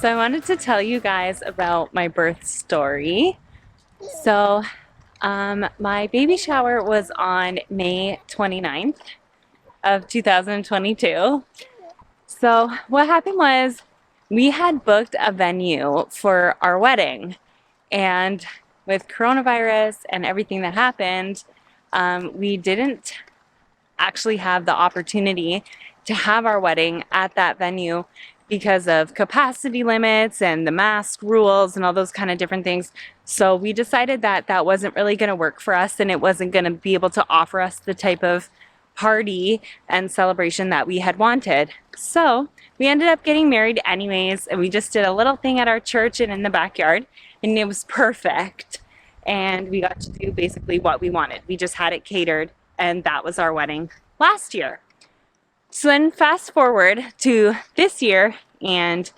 So I wanted to tell you guys about my birth story. So, my baby shower was on May 29th of 2022. So what happened was we had booked a venue for our wedding, and with coronavirus and everything that happened, we didn't actually have the opportunity to have our wedding at that venue because of capacity limits and the mask rules and all those kind of different things. So we decided that that wasn't really going to work for us, and it wasn't going to be able to offer us the type of party and celebration that we had wanted. So we ended up getting married anyways, and we just did a little thing at our church and in the backyard, and it was perfect. And we got to do basically what we wanted. We just had it catered, and that was our wedding last year. So then fast forward to this year, and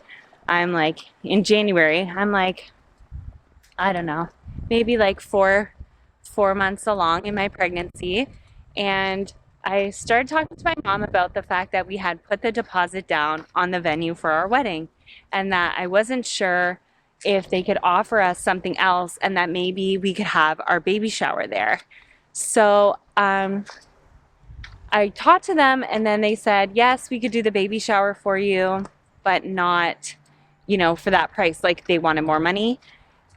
I'm like, in January, I'm like, I don't know, maybe like four months along in my pregnancy, and I started talking to my mom about the fact that we had put the deposit down on the venue for our wedding, and that I wasn't sure if they could offer us something else, and that maybe we could have our baby shower there. So I talked to them, and then they said, yes, we could do the baby shower for you, but not, for that price. Like, they wanted more money.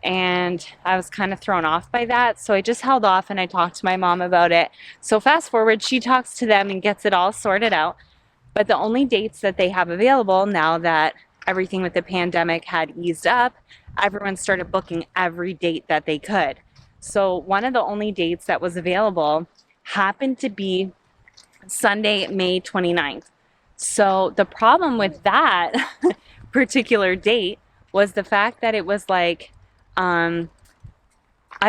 And I was kind of thrown off by that. So I just held off, and I talked to my mom about it. So fast forward, she talks to them and gets it all sorted out. But the only dates that they have available now that everything with the pandemic had eased up, everyone started booking every date that they could. So one of the only dates that was available happened to be Sunday, May 29th. So the problem with that particular date was the fact that it was like, I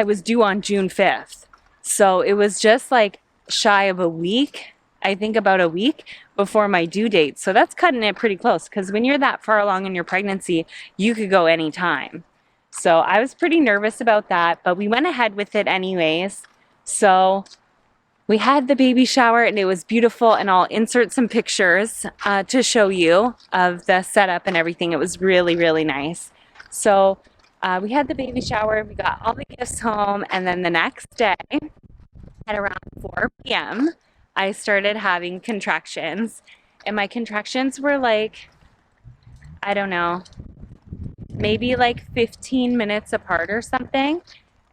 was due on June 5th. So it was just like shy of a week, I think about a week before my due date. So that's cutting it pretty close, because when you're that far along in your pregnancy, you could go anytime. So I was pretty nervous about that, but we went ahead with it anyways. So we had the baby shower, and it was beautiful, and I'll insert some pictures to show you of the setup and everything. It was really, really nice. So we had the baby shower, we got all the gifts home, and then the next day at around 4 p.m., I started having contractions, and my contractions were like, I don't know, maybe like 15 minutes apart or something.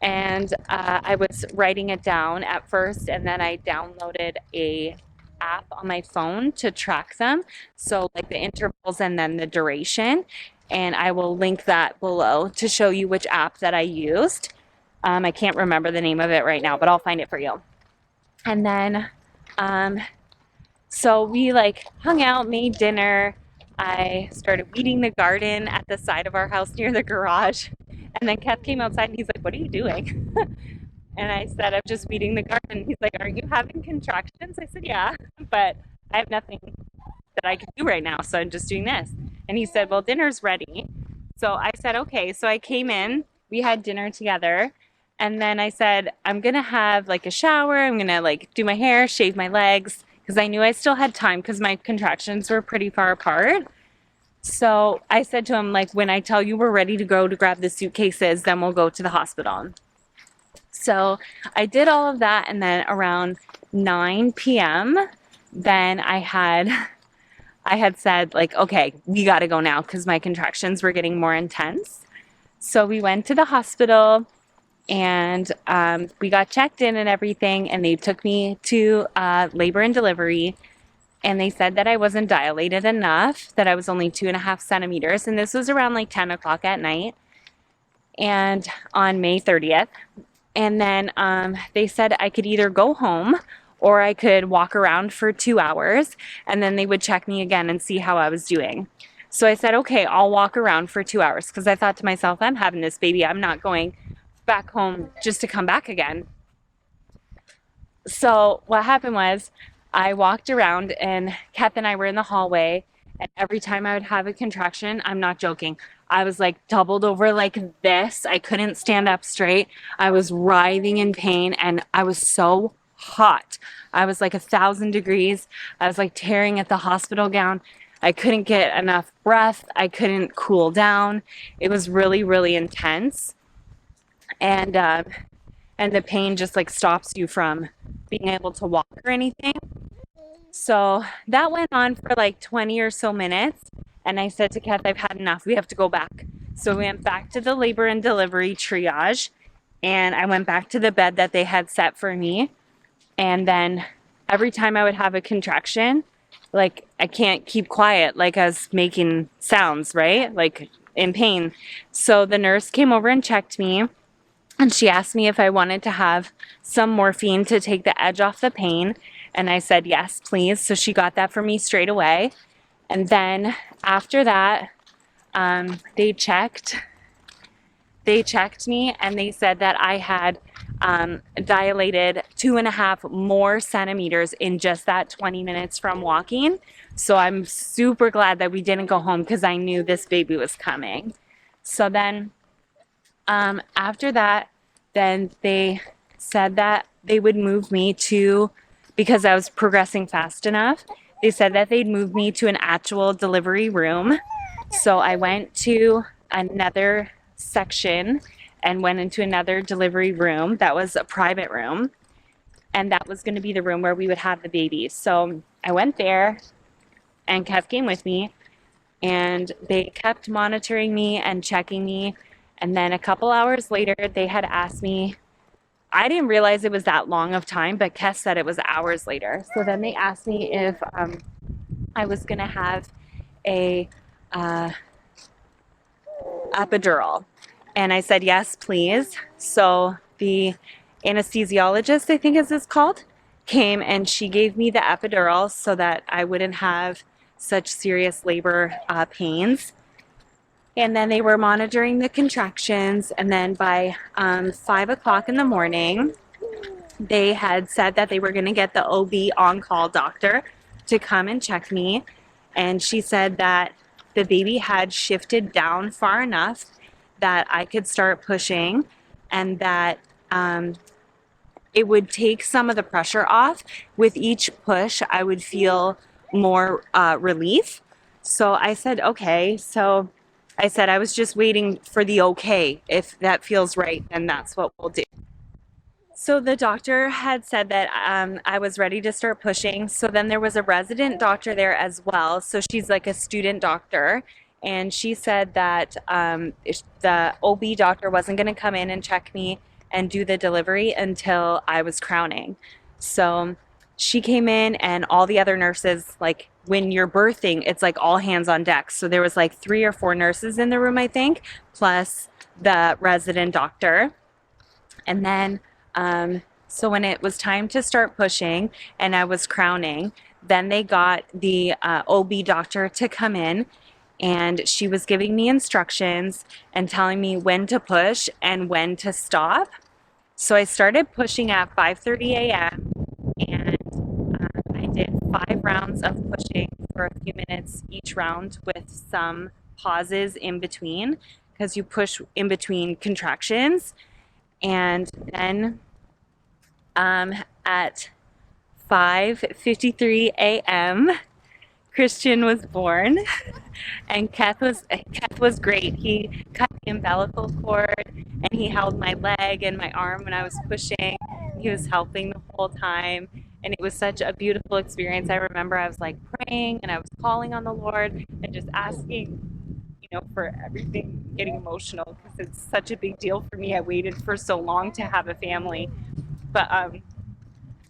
And I was writing it down at first, and then I downloaded a app on my phone to track them. So like the intervals and then the duration. And I will link that below to show you which app that I used. I can't remember the name of it right now, but I'll find it for you. And then, so we like hung out, made dinner. I started weeding the garden at the side of our house near the garage. And then Kev came outside, and he's like, what are you doing? And I said, I'm just weeding the garden. He's like, aren't you having contractions? I said, yeah, but I have nothing that I can do right now, so I'm just doing this. And he said, well, dinner's ready. So I said, okay. So I came in, we had dinner together, and then I said, I'm gonna have like a shower, I'm gonna like do my hair, shave my legs, because I knew I still had time because my contractions were pretty far apart. So I said to him, like, when I tell you we're ready to go to grab the suitcases, then we'll go to the hospital. So I did all of that, and then around 9 p.m., then I had said, like, okay, we got to go now because my contractions were getting more intense. So we went to the hospital, and we got checked in and everything, and they took me to labor and delivery. And they said that I wasn't dilated enough, that I was only 2.5 centimeters. And this was around like 10 o'clock at night, and on May 30th. And then they said I could either go home or I could walk around for 2 hours, and then they would check me again and see how I was doing. So I said, okay, I'll walk around for 2 hours, because I thought to myself, I'm having this baby. I'm not going back home just to come back again. So what happened was, I walked around, and Kath and I were in the hallway, and every time I would have a contraction, I'm not joking, I was like doubled over like this. I couldn't stand up straight. I was writhing in pain, and I was so hot. I was like 1,000 degrees. I was like tearing at the hospital gown. I couldn't get enough breath. I couldn't cool down. It was really, really intense. And the pain just like stops you from being able to walk or anything. So that went on for like 20 or so minutes. And I said to Kath, I've had enough. We have to go back. So we went back to the labor and delivery triage. And I went back to the bed that they had set for me. And then every time I would have a contraction, like I can't keep quiet, like I was making sounds, right? Like in pain. So the nurse came over and checked me. And she asked me if I wanted to have some morphine to take the edge off the pain. And I said, yes, please. So she got that for me straight away. And then after that, they checked me and they said that I had dilated 2.5 more centimeters in just that 20 minutes from walking. So I'm super glad that we didn't go home because I knew this baby was coming. So then after that, then they said that they would move me to, because I was progressing fast enough, they said that they'd move me to an actual delivery room. So I went to another section and went into another delivery room that was a private room. And that was going to be the room where we would have the baby. So I went there and Kev came with me and they kept monitoring me and checking me. And then a couple hours later, they had asked me, I didn't realize it was that long of time, but Kes said it was hours later. So then they asked me if I was going to have a epidural. And I said, yes, please. So the anesthesiologist, I think is this called, came and she gave me the epidural so that I wouldn't have such serious labor pains. And then they were monitoring the contractions. And then by 5 o'clock in the morning, they had said that they were going to get the OB on-call doctor to come and check me. And she said that the baby had shifted down far enough that I could start pushing and that it would take some of the pressure off. With each push, I would feel more relief. So I said, okay. So I said I was just waiting for the okay. If that feels right, then that's what we'll do. So the doctor had said that I was ready to start pushing. So then there was a resident doctor there as well. So she's like a student doctor. And she said that the OB doctor wasn't going to come in and check me and do the delivery until I was crowning. So she came in and all the other nurses, like when you're birthing, it's like all hands on deck. So there was like 3 or 4 nurses in the room, I think, plus the resident doctor. And then, so when it was time to start pushing and I was crowning, then they got the OB doctor to come in and she was giving me instructions and telling me when to push and when to stop. So I started pushing at 5:30 a.m. and I did 5 rounds of pushing for a few minutes each round with some pauses in between because you push in between contractions. And then at 5:53 a.m., Christian was born, and Keth was great. He cut the umbilical cord, and he held my leg and my arm when I was pushing. He was helping the whole time, and it was such a beautiful experience. I remember I was like praying, and I was calling on the Lord and just asking, for everything, getting emotional because it's such a big deal for me. I waited for so long to have a family, but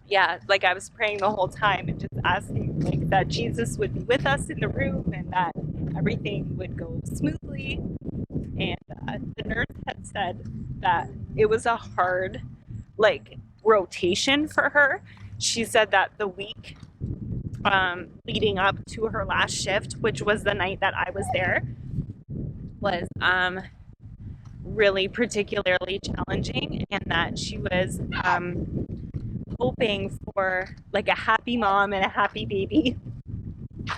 yeah, like I was praying the whole time and just asking like that Jesus would be with us in the room and that everything would go smoothly. And the nurse had said that it was a hard like rotation for her. She said that the week leading up to her last shift, which was the night that I was there, was really particularly challenging, and that she was hoping for like a happy mom and a happy baby.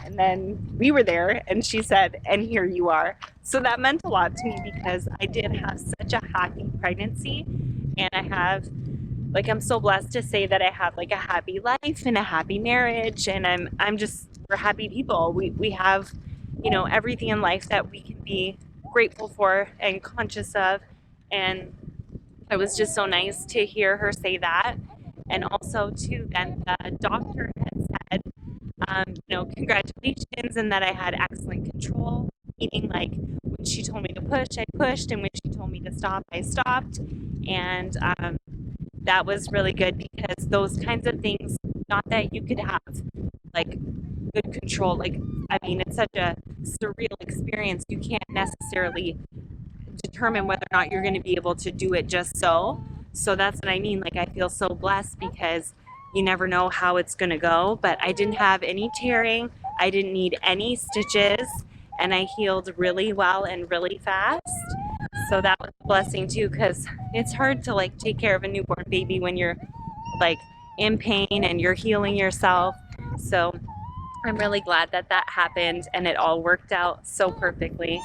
And then we were there and she said, and here you are. So that meant a lot to me because I did have such a happy pregnancy, and I have like, I'm so blessed to say that I have like a happy life and a happy marriage, and I'm just we're happy people. We have, you know, everything in life that we can be grateful for and conscious of. And it was just so nice to hear her say that. And also, too, then the doctor had said, you know, congratulations, and that I had excellent control. Meaning, like, when she told me to push, I pushed, and when she told me to stop, I stopped. And that was really good because those kinds of things, not that you could have like good control, like, I mean, it's such a surreal experience. You can't necessarily determine whether or not you're going to be able to do it just so. So that's what I mean. Like, I feel so blessed because you never know how it's going to go. But I didn't have any tearing, I didn't need any stitches, and I healed really well and really fast. So that was a blessing too, because it's hard to like take care of a newborn baby when you're like in pain and you're healing yourself. So I'm really glad that that happened and it all worked out so perfectly.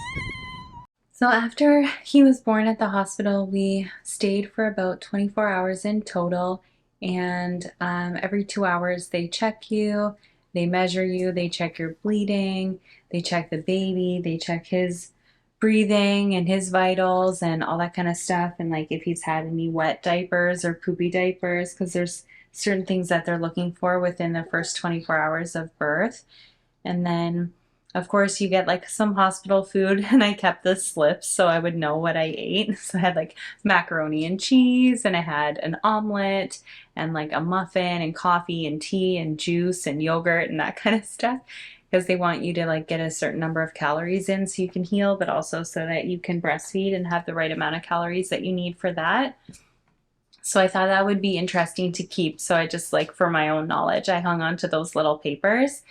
So after he was born at the hospital, we stayed for about 24 hours in total. And every 2 hours, they check you, they measure you, they check your bleeding, they check the baby, they check his breathing and his vitals and all that kind of stuff. And like if he's had any wet diapers or poopy diapers, because there's certain things that they're looking for within the first 24 hours of birth. And then of course, you get like some hospital food, and I kept the slips so I would know what I ate. So I had like macaroni and cheese, and I had an omelet, and like a muffin, and coffee, and tea, and juice, and yogurt, and that kind of stuff. Because they want you to like get a certain number of calories in so you can heal, but also so that you can breastfeed and have the right amount of calories that you need for that. So I thought that would be interesting to keep. So I just like, for my own knowledge, I hung on to those little papers.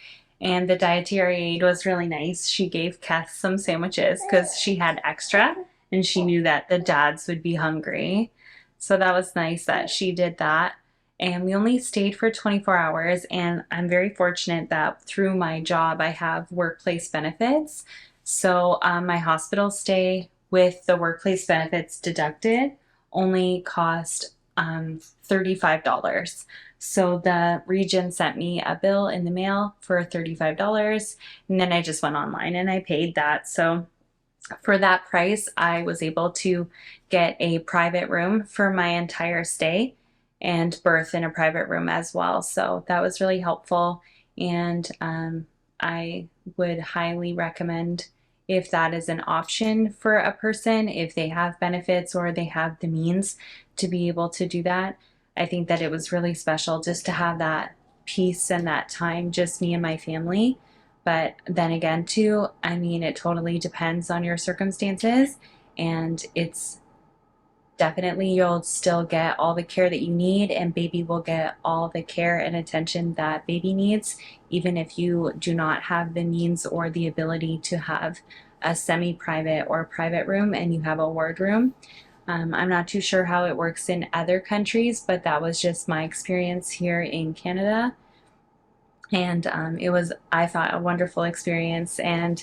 And the dietary aide was really nice. She gave Kath some sandwiches because she had extra and she knew that the dads would be hungry. So that was nice that she did that. And we only stayed for 24 hours. And I'm very fortunate that through my job, I have workplace benefits. So my hospital stay with the workplace benefits deducted only cost $35. So the region sent me a bill in the mail for $35, and then I just went online and I paid that. So for that price, I was able to get a private room for my entire stay and birth in a private room as well. So that was really helpful, and I would highly recommend, if that is an option for a person, if they have benefits or they have the means to be able to do that. I think that it was really special just to have that peace and that time, just me and my family. But then again, too, I mean, it totally depends on your circumstances, and it's definitely, you'll still get all the care that you need, and baby will get all the care and attention that baby needs, even if you do not have the means or the ability to have a semi-private or private room and you have a ward room. I'm not too sure how it works in other countries, but that was just my experience here in Canada. And it was, I thought, a wonderful experience. And,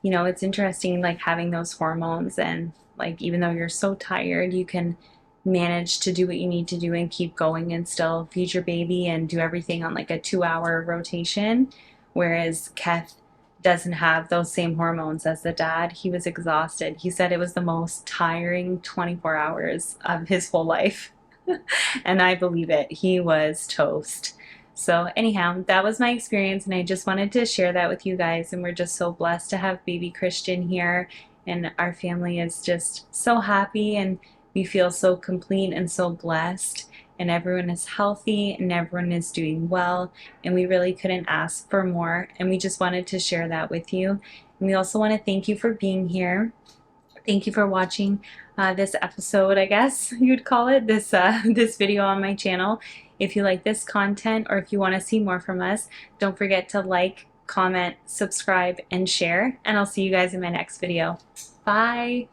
you know, it's interesting, like having those hormones, and like, even though you're so tired, you can manage to do what you need to do and keep going and still feed your baby and do everything on like a 2-hour rotation. Whereas Keth doesn't have those same hormones as the dad. He was exhausted. He said it was the most tiring 24 hours of his whole life. And I believe it. He was toast. So anyhow, that was my experience, and I just wanted to share that with you guys. And we're just so blessed to have baby Christian here, and our family is just so happy, and we feel so complete and so blessed, and everyone is healthy and everyone is doing well, and we really couldn't ask for more. And we just wanted to share that with you. And we also want to thank you for being here. Thank you for watching this episode, I guess you'd call it, this video on my channel. If you like this content, or if you want to see more from us, don't forget to like, comment, subscribe, and share. And I'll see you guys in my next video. Bye!